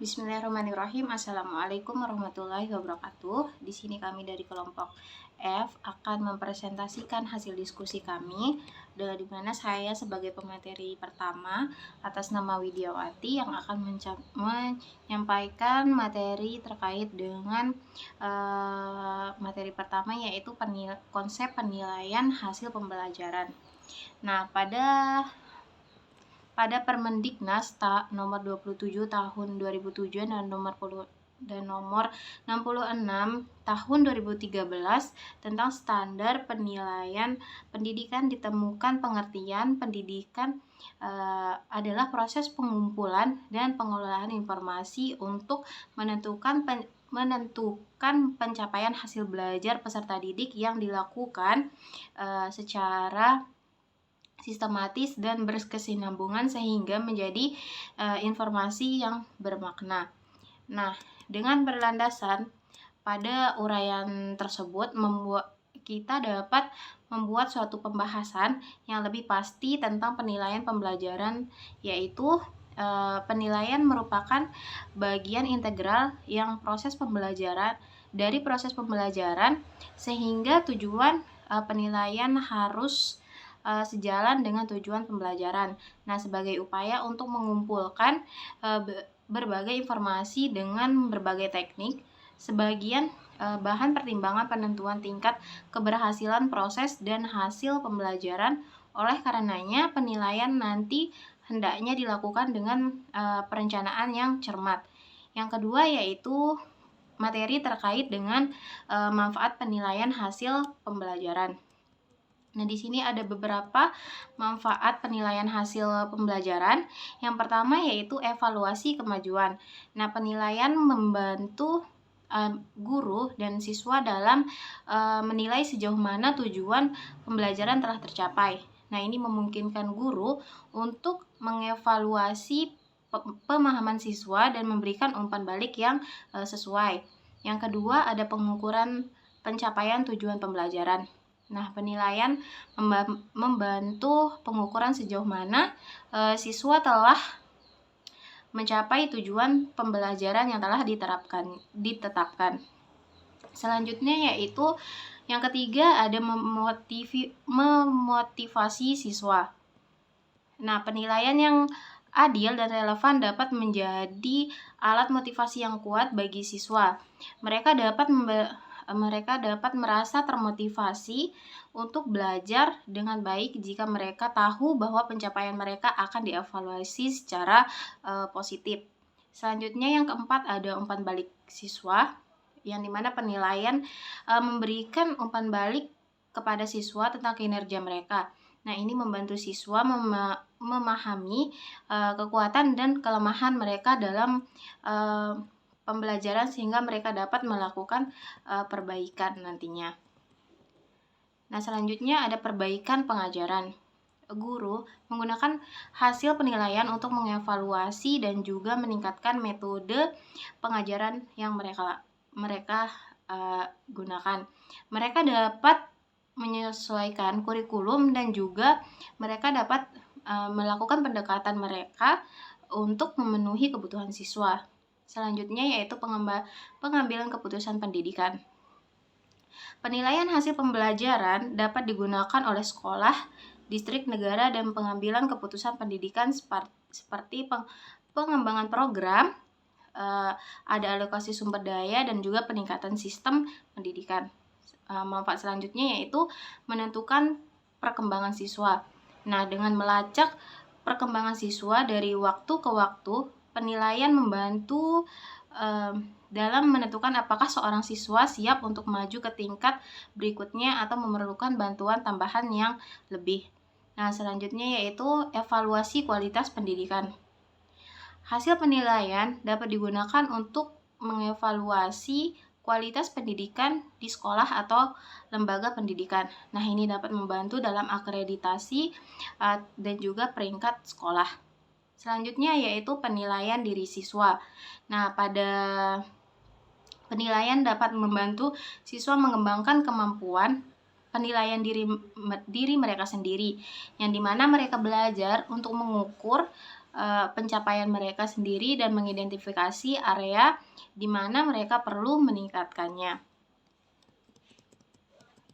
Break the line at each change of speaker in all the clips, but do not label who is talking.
Bismillahirrahmanirrahim. Assalamualaikum warahmatullahi wabarakatuh. Di sini kami dari kelompok F akan mempresentasikan hasil diskusi kami, di mana saya sebagai pemateri pertama atas nama Widiawati yang akan menyampaikan materi terkait dengan materi pertama, yaitu konsep penilaian hasil pembelajaran. Nah, pada Permendiknas nomor 27 tahun 2007 dan nomor 66 tahun 2013 tentang standar penilaian pendidikan ditemukan pengertian pendidikan adalah proses pengumpulan dan pengelolaan informasi untuk menentukan pencapaian hasil belajar peserta didik yang dilakukan secara sistematis dan berkesinambungan sehingga menjadi informasi yang bermakna. Nah, dengan berlandasan pada uraian tersebut, kita dapat membuat suatu pembahasan yang lebih pasti tentang penilaian pembelajaran, yaitu penilaian merupakan bagian integral yang proses pembelajaran sehingga tujuan penilaian harus sejalan dengan tujuan pembelajaran. Nah, sebagai upaya untuk mengumpulkan berbagai informasi dengan berbagai teknik, sebagian bahan pertimbangan penentuan tingkat keberhasilan proses dan hasil pembelajaran. Oleh karenanya, penilaian nanti hendaknya dilakukan dengan perencanaan yang cermat. Yang kedua yaitu materi terkait dengan manfaat penilaian hasil pembelajaran. Nah, di sini ada beberapa manfaat penilaian hasil pembelajaran. Yang pertama yaitu evaluasi kemajuan. Nah, penilaian membantu guru dan siswa dalam menilai sejauh mana tujuan pembelajaran telah tercapai. Nah, ini memungkinkan guru untuk mengevaluasi pemahaman siswa dan memberikan umpan balik yang sesuai. Yang kedua, ada pengukuran pencapaian tujuan pembelajaran. Nah, penilaian membantu pengukuran sejauh mana siswa telah mencapai tujuan pembelajaran yang telah ditetapkan. Selanjutnya yaitu yang ketiga, ada memotivasi siswa. Nah, penilaian yang adil dan relevan dapat menjadi alat motivasi yang kuat bagi siswa. Mereka dapat merasa termotivasi untuk belajar dengan baik jika mereka tahu bahwa pencapaian mereka akan dievaluasi secara positif. Selanjutnya yang keempat, ada umpan balik siswa, yang dimana penilaian memberikan umpan balik kepada siswa tentang kinerja mereka. Nah, ini membantu siswa memahami kekuatan dan kelemahan mereka dalam pembelajaran sehingga mereka dapat melakukan perbaikan nantinya. Nah, selanjutnya ada perbaikan pengajaran. Guru menggunakan hasil penilaian untuk mengevaluasi dan juga meningkatkan metode pengajaran yang mereka gunakan. Mereka dapat menyesuaikan kurikulum dan juga mereka dapat melakukan pendekatan mereka untuk memenuhi kebutuhan siswa. Selanjutnya yaitu pengambilan keputusan pendidikan. Penilaian hasil pembelajaran dapat digunakan oleh sekolah, distrik, negara, dan pengambilan keputusan pendidikan seperti pengembangan program, ada alokasi sumber daya, dan juga peningkatan sistem pendidikan. Manfaat selanjutnya yaitu menentukan perkembangan siswa. Nah, dengan melacak perkembangan siswa dari waktu ke waktu, penilaian membantu dalam menentukan apakah seorang siswa siap untuk maju ke tingkat berikutnya atau memerlukan bantuan tambahan yang lebih. Nah, selanjutnya yaitu evaluasi kualitas pendidikan. Hasil penilaian dapat digunakan untuk mengevaluasi kualitas pendidikan di sekolah atau lembaga pendidikan. Nah, ini dapat membantu dalam akreditasi dan juga peringkat sekolah. Selanjutnya yaitu penilaian diri siswa. Nah, pada penilaian dapat membantu siswa mengembangkan kemampuan penilaian diri mereka sendiri, yang dimana mereka belajar untuk mengukur pencapaian mereka sendiri dan mengidentifikasi area di mana mereka perlu meningkatkannya.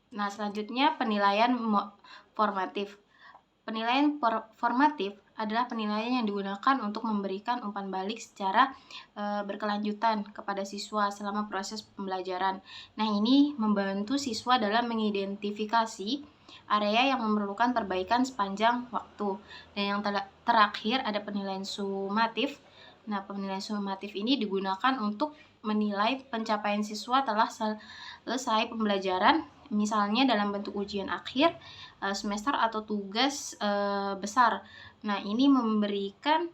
Nah, selanjutnya penilaian formatif. Penilaian formatif adalah penilaian yang digunakan untuk memberikan umpan balik secara berkelanjutan kepada siswa selama proses pembelajaran. Nah, ini membantu siswa dalam mengidentifikasi area yang memerlukan perbaikan sepanjang waktu. Dan yang terakhir ada penilaian sumatif. Nah, penilaian sumatif ini digunakan untuk menilai pencapaian siswa telah selesai pembelajaran, misalnya dalam bentuk ujian akhir semester atau tugas besar. Nah, ini memberikan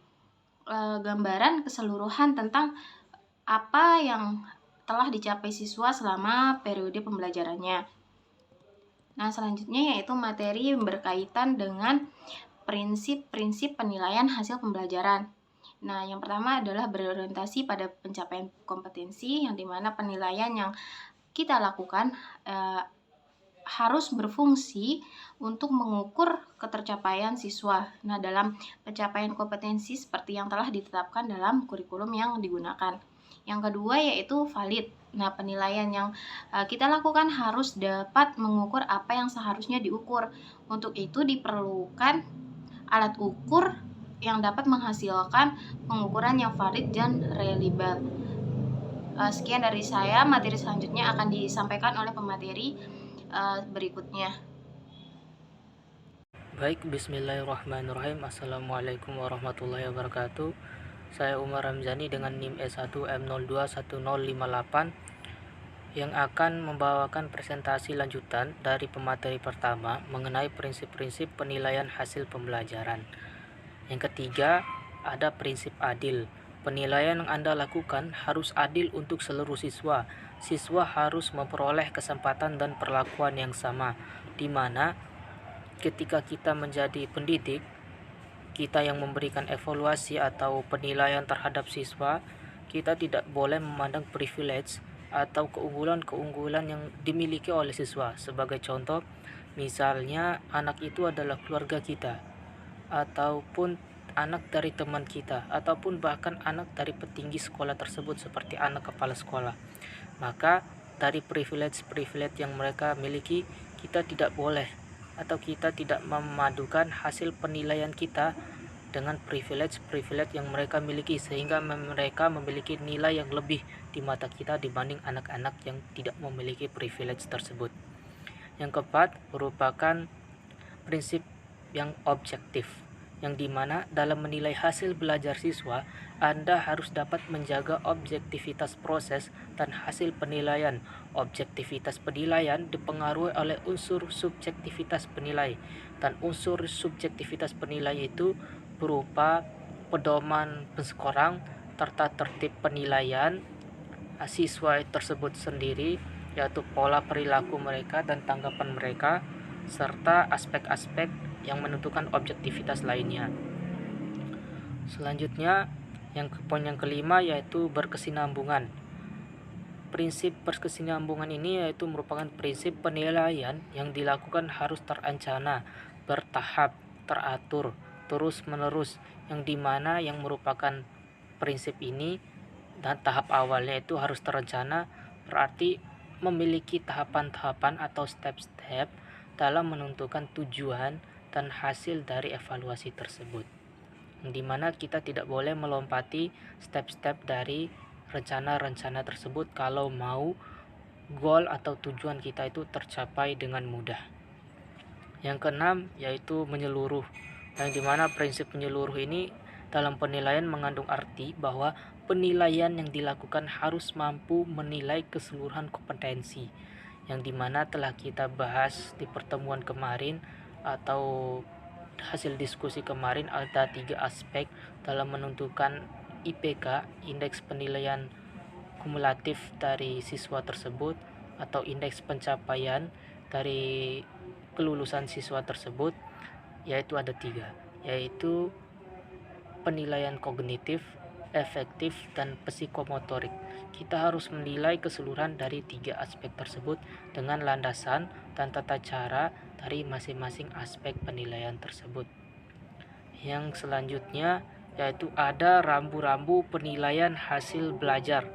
gambaran keseluruhan tentang apa yang telah dicapai siswa selama periode pembelajarannya. Nah, selanjutnya yaitu materi yang berkaitan dengan prinsip-prinsip penilaian hasil pembelajaran. Nah, yang pertama adalah berorientasi pada pencapaian kompetensi, yang dimana penilaian yang kita lakukan harus berfungsi untuk mengukur ketercapaian siswa. Nah, dalam pencapaian kompetensi seperti yang telah ditetapkan dalam kurikulum yang digunakan. Yang kedua yaitu valid. Nah, penilaian yang kita lakukan harus dapat mengukur apa yang seharusnya diukur. Untuk itu diperlukan alat ukur yang dapat menghasilkan pengukuran yang valid dan reliable. Sekian dari saya. Materi selanjutnya akan disampaikan oleh pemateri berikutnya.
Baik, bismillahirrahmanirrahim. Assalamualaikum warahmatullahi wabarakatuh. Saya Umar Ramzani dengan NIM S1M021058 yang akan membawakan presentasi lanjutan dari pemateri pertama mengenai prinsip-prinsip penilaian hasil pembelajaran. Yang ketiga, ada prinsip adil. Penilaian yang Anda lakukan harus adil untuk seluruh siswa. Siswa harus memperoleh kesempatan dan perlakuan yang sama, di mana ketika kita menjadi pendidik, kita yang memberikan evaluasi atau penilaian terhadap siswa, kita tidak boleh memandang privilege atau keunggulan-keunggulan yang dimiliki oleh siswa. Sebagai contoh, misalnya anak itu adalah keluarga kita, ataupun anak dari teman kita, ataupun bahkan anak dari petinggi sekolah tersebut seperti anak kepala sekolah. Maka dari privilege yang mereka miliki, kita tidak boleh atau kita tidak memadukan hasil penilaian kita dengan privilege yang mereka miliki, sehingga mereka memiliki nilai yang lebih di mata kita dibanding anak-anak yang tidak memiliki privilege tersebut. Yang keempat merupakan prinsip yang objektif, yang dimana dalam menilai hasil belajar siswa, Anda harus dapat menjaga objektivitas proses dan hasil penilaian. Objektivitas penilaian dipengaruhi oleh unsur subjektivitas penilai, dan unsur subjektivitas penilai itu berupa pedoman penskorang, tata tertib penilaian siswa tersebut sendiri, yaitu pola perilaku mereka dan tanggapan mereka, serta aspek-aspek yang menentukan objektivitas lainnya. Selanjutnya, poin yang kelima yaitu berkesinambungan. Prinsip berkesinambungan ini yaitu merupakan prinsip penilaian yang dilakukan harus terencana, bertahap, teratur, terus-menerus, yang dimana yang merupakan prinsip ini dan tahap awalnya itu harus terencana, berarti memiliki tahapan-tahapan atau step-step dalam menentukan tujuan dan hasil dari evaluasi tersebut, yang dimana kita tidak boleh melompati step-step dari rencana-rencana tersebut kalau mau goal atau tujuan kita itu tercapai dengan mudah. Yang keenam yaitu menyeluruh, yang dimana prinsip menyeluruh ini dalam penilaian mengandung arti bahwa penilaian yang dilakukan harus mampu menilai keseluruhan kompetensi, yang dimana telah kita bahas di pertemuan kemarin atau hasil diskusi kemarin. Ada 3 aspek dalam menentukan IPK, indeks penilaian kumulatif dari siswa tersebut, atau indeks pencapaian dari kelulusan siswa tersebut, yaitu ada 3, yaitu penilaian kognitif, efektif, dan psikomotorik. Kita harus menilai keseluruhan dari 3 aspek tersebut dengan landasan dan tata cara dari masing-masing aspek penilaian tersebut. Yang selanjutnya yaitu ada rambu-rambu penilaian hasil belajar,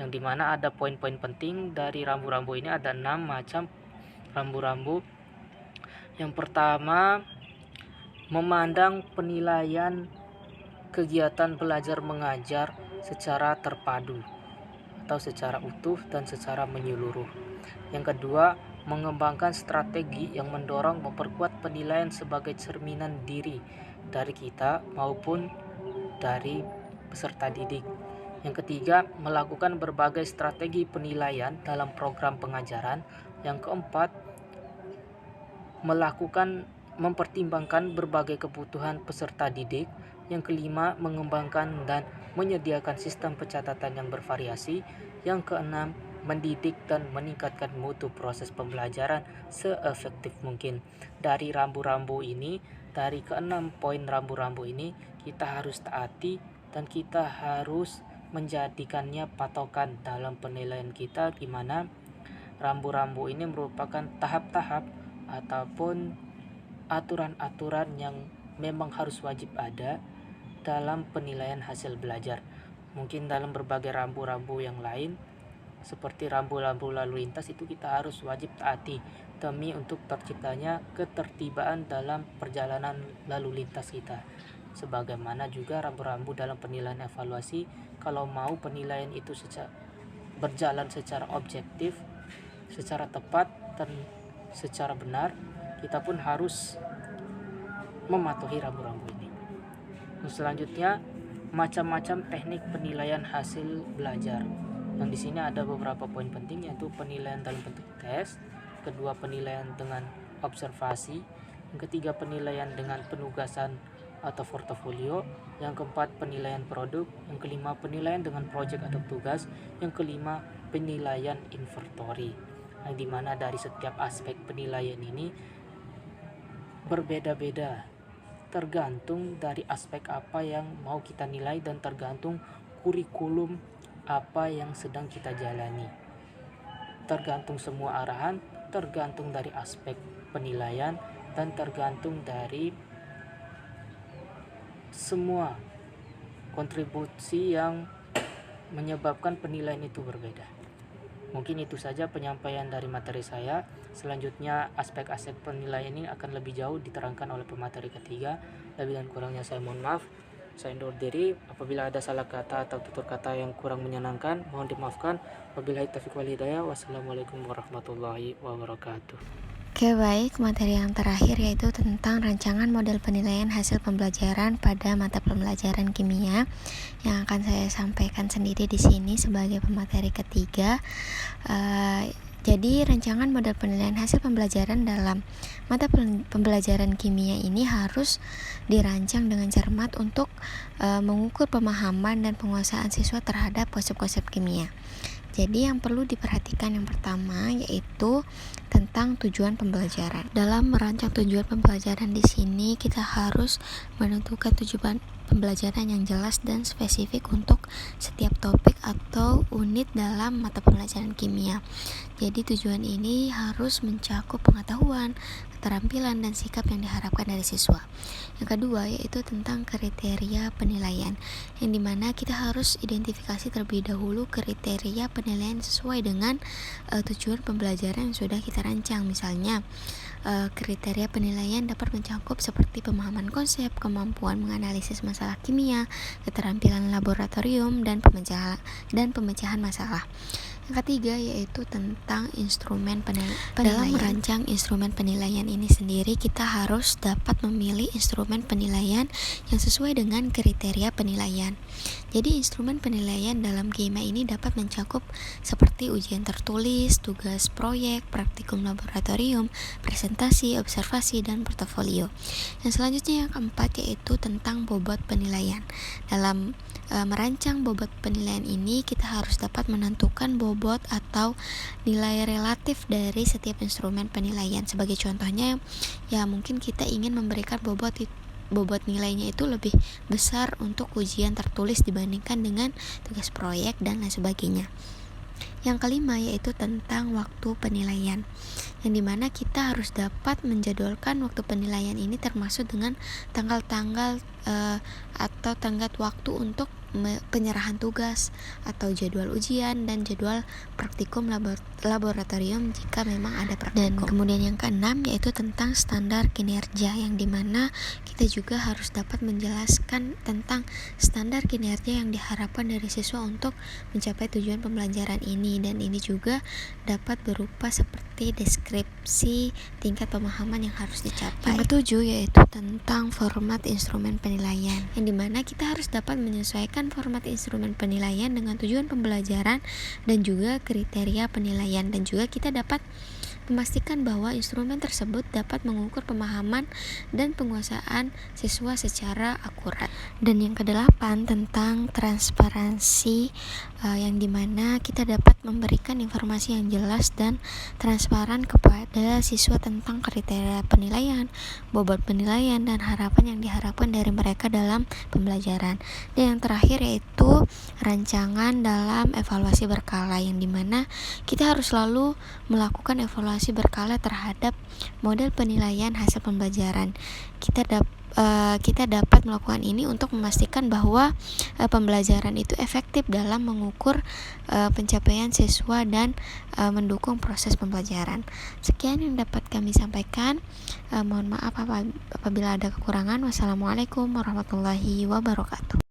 yang dimana ada poin-poin penting dari rambu-rambu ini. Ada 6 macam rambu-rambu. Yang pertama, memandang penilaian kegiatan belajar mengajar secara terpadu atau secara utuh dan secara menyeluruh. Yang kedua, mengembangkan strategi yang mendorong memperkuat penilaian sebagai cerminan diri dari kita maupun dari peserta didik. Yang ketiga, melakukan berbagai strategi penilaian dalam program pengajaran. Yang keempat, mempertimbangkan berbagai kebutuhan peserta didik. Yang kelima, mengembangkan dan menyediakan sistem pencatatan yang bervariasi. Yang keenam, mendidik dan meningkatkan mutu proses pembelajaran seefektif mungkin. Dari rambu-rambu ini, dari keenam poin rambu-rambu ini, kita harus taati dan kita harus menjadikannya patokan dalam penilaian kita, di mana rambu-rambu ini merupakan tahap-tahap ataupun aturan-aturan yang memang harus wajib ada dalam penilaian hasil belajar. Mungkin dalam berbagai rambu-rambu yang lain, seperti rambu-rambu lalu lintas, itu kita harus wajib taati demi untuk terciptanya ketertiban dalam perjalanan lalu lintas kita. Sebagaimana juga rambu-rambu dalam penilaian evaluasi, kalau mau penilaian itu berjalan secara objektif, secara tepat dan secara benar, kita pun harus mematuhi rambu-rambu ini. Selanjutnya, macam-macam teknik penilaian hasil belajar. Yang di sini ada beberapa poin penting, yaitu penilaian dalam bentuk tes, kedua penilaian dengan observasi, yang ketiga penilaian dengan penugasan atau portofolio, yang keempat penilaian produk, yang kelima penilaian dengan proyek atau tugas, yang kelima penilaian inventory. Yang dimana dari setiap aspek penilaian ini berbeda-beda, tergantung dari aspek apa yang mau kita nilai dan tergantung kurikulum apa yang sedang kita jalani. Tergantung semua arahan, tergantung dari aspek penilaian, dan tergantung dari semua kontribusi yang menyebabkan penilaian itu berbeda. Mungkin itu saja penyampaian dari materi saya. Selanjutnya aspek-aspek penilaian ini akan lebih jauh diterangkan oleh pemateri ketiga. Lebih dan kurangnya saya mohon maaf. Saya undur diri. Apabila ada salah kata atau tutur kata yang kurang menyenangkan, mohon dimaafkan. Wabillahi taufiq wal hidayah. Wassalamualaikum warahmatullahi wabarakatuh.
Oke, baik, materi yang terakhir yaitu tentang rancangan model penilaian hasil pembelajaran pada mata pembelajaran kimia, yang akan saya sampaikan sendiri di sini sebagai pemateri ketiga. Jadi rancangan model penilaian hasil pembelajaran dalam mata pembelajaran kimia ini harus dirancang dengan cermat untuk mengukur pemahaman dan penguasaan siswa terhadap konsep-konsep kimia. Jadi yang perlu diperhatikan yang pertama yaitu tentang tujuan pembelajaran. Dalam merancang tujuan pembelajaran di sini kita harus menentukan tujuan pembelajaran yang jelas dan spesifik untuk setiap topik atau unit dalam mata pembelajaran kimia. Jadi tujuan ini harus mencakup pengetahuan, keterampilan, dan sikap yang diharapkan dari siswa. Yang kedua yaitu tentang kriteria penilaian, yang dimana kita harus identifikasi terlebih dahulu kriteria penilaian sesuai dengan tujuan pembelajaran yang sudah kita rancang. Misalnya kriteria penilaian dapat mencakup seperti pemahaman konsep, kemampuan menganalisis masalah kimia, keterampilan laboratorium, dan pemecahan masalah. Yang ketiga yaitu tentang instrumen penilaian. Dalam merancang instrumen penilaian ini sendiri, kita harus dapat memilih instrumen penilaian yang sesuai dengan kriteria penilaian. Jadi instrumen penilaian dalam kimia ini dapat mencakup seperti ujian tertulis, tugas proyek, praktikum laboratorium, presentasi, observasi, dan portofolio. Yang selanjutnya yang keempat yaitu tentang bobot penilaian. Dalam merancang bobot penilaian ini, kita harus dapat menentukan bobot atau nilai relatif dari setiap instrumen penilaian. Sebagai contohnya, ya mungkin kita ingin memberikan bobot nilainya itu lebih besar untuk ujian tertulis dibandingkan dengan tugas proyek dan lain sebagainya. Yang kelima yaitu tentang waktu penilaian, yang dimana kita harus dapat menjadwalkan waktu penilaian ini termasuk dengan tanggal-tanggal atau tenggat waktu untuk penyerahan tugas atau jadwal ujian dan jadwal praktikum laboratorium jika memang ada praktikum. Dan kemudian yang keenam yaitu tentang standar kinerja, yang dimana kita juga harus dapat menjelaskan tentang standar kinerja yang diharapkan dari siswa untuk mencapai tujuan pembelajaran ini, dan ini juga dapat berupa seperti deskripsi tingkat pemahaman yang harus dicapai. Yang ketujuh yaitu tentang format instrumen penilaian, yang dimana kita harus dapat menyesuaikan format instrumen penilaian dengan tujuan pembelajaran dan juga kriteria penilaian, dan juga kita dapat memastikan bahwa instrumen tersebut dapat mengukur pemahaman dan penguasaan siswa secara akurat. Dan yang kedelapan tentang transparansi, yang dimana kita dapat memberikan informasi yang jelas dan transparan kepada siswa tentang kriteria penilaian, bobot penilaian, dan harapan yang diharapkan dari mereka dalam pembelajaran. Dan yang terakhir yaitu rancangan dalam evaluasi berkala, yang dimana kita harus selalu melakukan evaluasi berkala terhadap model penilaian hasil pembelajaran. Kita dapat melakukan ini untuk memastikan bahwa pembelajaran itu efektif dalam mengukur pencapaian siswa dan mendukung proses pembelajaran. Sekian yang dapat kami sampaikan. Mohon maaf apabila ada kekurangan. Wassalamualaikum warahmatullahi wabarakatuh.